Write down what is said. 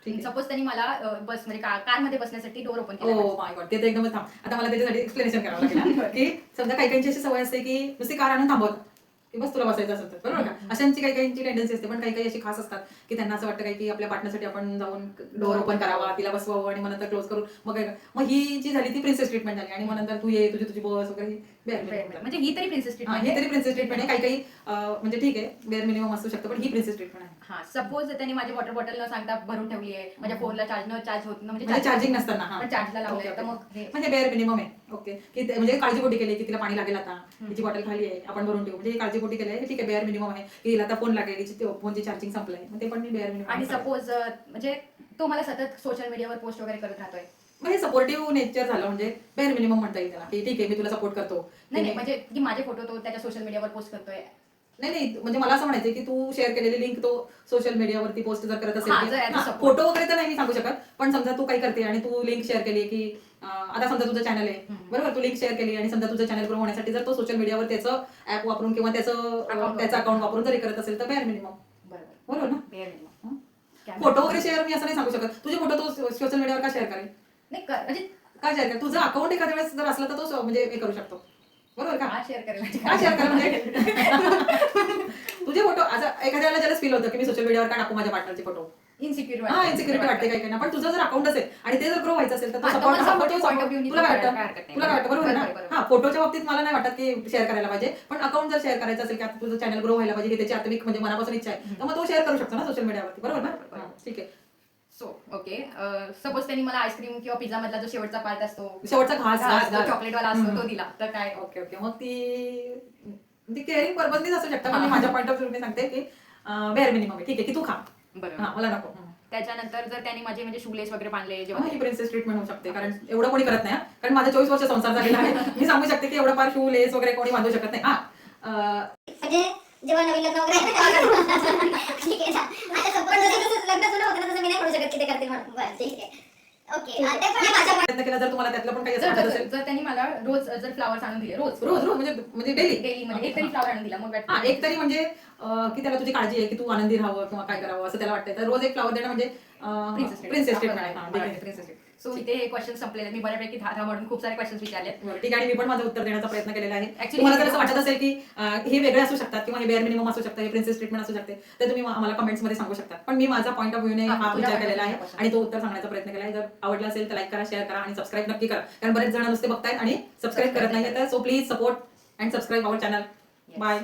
Suppose त्यांनी मला बस म्हणजे कारमध्ये बसण्यासाठी डोर ओपन केला. ओ माय गॉड, ते तर एकदमच थांब. आता मला त्याच्यासाठी एक्सप्लेनेशन करावं लागेल की समजा काही काहींची अशी सवय असते की नुसती कार आणून थांबवतात की बस तुला बसायचं असेल तर, बरोबर का? अशांची काही काहींची टेंडन्सी असते, पण काही काही अशी खास असतात की त्यांना असं वाटतं की आपल्या पार्टनरसाठी आपण जाऊन डोअर ओपन करावा, तिला बसवावं आणि मग नंतर क्लोज करून मग ही जी झाली ती प्रिन्सेस ट्रीटमेंट झाली आणि मग नंतर तू ये तुझी बस वगैरे. म्हणजे ही तरी प्रिन्सेस ट्रीटमेंट ही तरी प्रिन्सेस ट्रीटमेंट आहे. काही काही म्हणजे ठीक आहे, बेअर मिनिमम असू शकतं, पण ही प्रिन्सेस ट्रीटमेंट आहे. हा, सपोज त्यांनी माझी वॉटर बॉटल न सांगता भरून ठेवली आहे, माझ्या फोनला चार्ज होत म्हणजे चार्जिंग नसताना पण चार्जला लावलंय, तर मग म्हणजे बेअर मिनिमम आहे. ओके, की म्हणजे काळजीपोटी केली की तिला पाणी लागेल, आता तिची बॉटल खाली आहे, आपण भरून ठेवू, म्हणजे काळजीपोटी केली आहे, ठीक आहे, बेअर मिनिमम आहे. की हिला आता फोन लागेल, फोनची चार्जिंग संपलाय, मग ते पण मी बेअर मिनिमम. आणि सपोज म्हणजे तो मला सतत सोशल मीडियावर पोस्ट वगैरे करत राहतोय, म्हणजे सपोर्टिव्ह नेचर झालं, म्हणजे बेअर मिनिमम म्हणता येईल त्याला, की ठीक आहे मी तुला सपोर्ट करतो. नाही म्हणजे की माझे फोटो तो त्याच्या सोशल मीडियावर पोस्ट करतोय. नाही, म्हणजे मला असं म्हणायचं की तू शेअर केलेली लिंक तो सोशल मीडियावरती पोस्ट जर करत हा, असेल, फोटो वगैरे तर नाही मी सांगू शकत, पण समजा तू काही करते आणि तू लिंक शेअर केली की आता समजा तुझं चॅनल आहे, बरोबर, तू लिंक शेअर केली आणि समजा तुझं चॅनल ग्रो होण्यासाठी जर तो सोशल मीडियावर त्याचं ऍप वापरून किंवा त्याचं अकाउंट वापरून जरी करत असेल तर बेअर मिनिमम. बरोबर ना? Bare minimum. फोटो वगैरे शेअर मी असं नाही सांगू शकत, तुझे फोटो तो सोशल मीडियावर का शेअर करेल? नाही म्हणजे का शेअर करेल? तुझं अकाउंट एखाद्या वेळेस जर असलं तर तो म्हणजे हे करू शकतो, बरोबर का? शेअर का शेअर करा म्हणजे तुझे फोटो असं एखाद्या वेळेला जरा फील होतं की मी सोशल मीडियावर का टाकू माझ्या पार्टनरचे फोटो, इन्सिक्युरिटी वाटते काही काही, पण तुझं जर अकाउंट असेल आणि ते जर ग्रो व्हायचं असेल तर तुला काय वाटतं, बरोबर ना? हा, फोटोच्या बाबतीत मला नाही वाटत की शेअर करायला पाहिजे, पण अकाउंट जर शेअर करायचं असेल की आता तुझं चॅनल ग्रो व्हायला पाहिजे, की त्याची आत्मिक म्हणजे मनापासून इच्छा आहे, तर मग तो शेअर करू शकतो ना सोशल मीडियावरती, बरोबर ना? ठीक आहे. सो ओके, सपोज त्यांनी मला आईस्क्रीम किंवा पिझ्झा मधला जो शेवटचा पार्ट असतो, शेवटचा घास चॉकलेट वाला असतो, तो दिला तर काय? ओके, मग ती केअरिंग पर्पजनीच असू शकतं, पण मी माझ्या पॉईंट ऑफ व्ह्यू सांगते की बेअर मिनिमम आहे, ठीक आहे, की तू खा, बरं, मला नको. त्याच्यानंतर जर त्यांनी माझे म्हणजे शूलेस वगैरे बांधले, जेव्हा ही प्रिन्सेस ट्रीटमेंट होऊ शकते, कारण एवढं कोणी करत नाही, कारण माझा 24 वर्ष संसार झालेला आहे, मी सांगू शकते की एवढं फार शू लेस वगैरे कोणी बांधू शकत नाही. म्हणजे जेव्हा नवीन लग्न वगैरे ठीक आहे ना, लग्न सुरू होतं तसं मी नाही करू शकत की ते करतील म्हणून. बरं, ठीक आहे, ओके. प्रयत्न केला जर तुम्हाला त्यातलं पण काही असं वाटत असेल, जर त्यांनी मला रोज जर फ्लावर्स आणून दिले, रोज म्हणजे डेली म्हणजे एक तरी फ्लावर आणून दिला, मग एक तरी म्हणजे की त्याला तुझी काळजी आहे की तू आनंदी राहावं किंवा काय करावं असं त्याला वाटतंय, तर रोज एक फ्लावर देणं म्हणजे प्रिन्सेस ट्रीटमेंट. सो इथे हे क्वेश्चन संपलेले, मी बऱ्यापैकी दहा म्हणून खूप सारे क्वेश्चन विचारले. ठीक आहे, मी पण माझं उत्तर देण्याचा प्रयत्न केलेला आहे. ऍक्च्युली मला जर असं वाटत असेल की हे वेगळे असू शकतात किंवा हे बेअर मिनिमम असू शकतं, हे प्रिन्सेस ट्रीटमेंट असू शकते, तर तुम्ही आम्हाला कमेंट्स मध्ये सांगू शकता, पण मी माझा पॉईंट ऑफ व्ह्यूने हा विचार केलेला आहे आणि तो उत्तर सांगण्याचा प्रयत्न केला आहे. जर आवडला असेल तर लाईक करा, शेअर करा आणि सबस्क्राईब नक्की करा, कारण बरेच जण नुसते बघतायत आणि सबस्क्राईब करत नाहीये, तर so please support and subscribe our channel. Bye.